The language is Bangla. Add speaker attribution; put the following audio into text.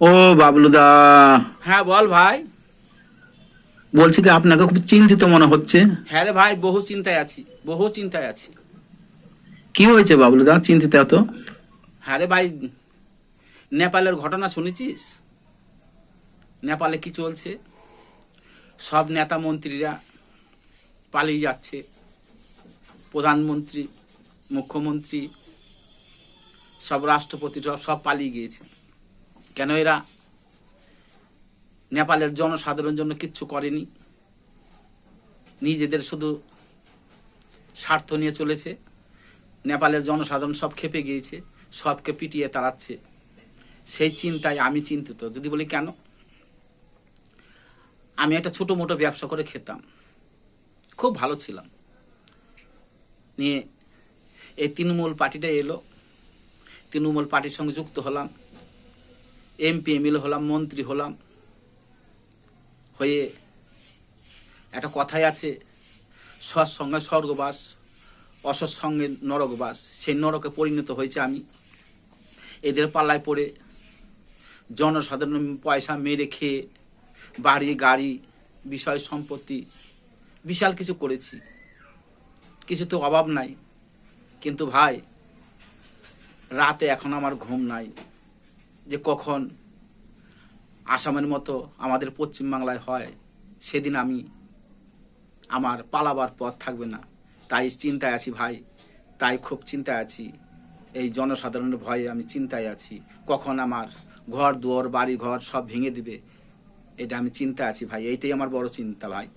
Speaker 1: ও বাবলুদা,
Speaker 2: হ্যাঁ বল ভাই।
Speaker 1: বলছি কি আপনাকে খুব চিন্তিত মনে হচ্ছে।
Speaker 2: হ্যাঁ রে ভাই, বহু চিন্তায় আছি, বহু চিন্তায় আছি।
Speaker 1: কি হয়েছে বাবলুদা, চিন্তিত এত?
Speaker 2: হ্যাঁ রে ভাই, নেপালের ঘটনা শুনেছিস? নেপালে কি চলছে? সব নেতা মন্ত্রীরা পালিয়ে যাচ্ছে। প্রধানমন্ত্রী, মুখ্যমন্ত্রী, সব রাষ্ট্রপতি সব পালিয়ে গিয়েছে। কেন? এরা নেপালের জনসাধারণের জন্য কিচ্ছু করেনি, নিজেদের শুধু স্বার্থ নিয়ে চলেছে। নেপালের জনসাধারণ সব খেপে গিয়েছে, সবকে পিটিয়ে তাড়াচ্ছে। সেই চিন্তায় আমি চিন্তিত। যদি বলি কেন, আমি একটা ছোট মোটো ব্যবসা করে খেতাম, খুব ভালো ছিলাম। নিয়ে এই তৃণমূল পার্টিটা এলো, তৃণমূল পার্টির সঙ্গে যুক্ত হলাম, এমপি এমএলএ হলাম, মন্ত্রী হলাম। হয়ে একটা কথাই আছে, সৎসঙ্গে স্বর্গবাস, অসৎসঙ্গে নরকবাস। সেই নরকে পরিণত হয়েছে আমি। এদের পাল্লায় পড়ে জনসাধারণ পয়সা মেরে খেয়ে বাড়ি গাড়ি বিষয় সম্পত্তি বিশাল কিছু করেছি, কিছু তো অভাব নাই। কিন্তু ভাই, রাতে এখন আমার ঘুম নাই, যে কখন আসামের মতো আমাদের পশ্চিমবাংলায় হয়, সেদিন আমি আমার পালাবার পথ থাকবে না। তাই চিন্তায় আছি ভাই, তাই খুব চিন্তায় আছি। এই জনসাধারণের ভয়ে আমি চিন্তায় আছি, কখন আমার ঘর দুয়ার বাড়ি ঘর সব ভেঙে দিবে। এটা আমি চিন্তায় আছি ভাই, এইটাই আমার বড় চিন্তা ভাই।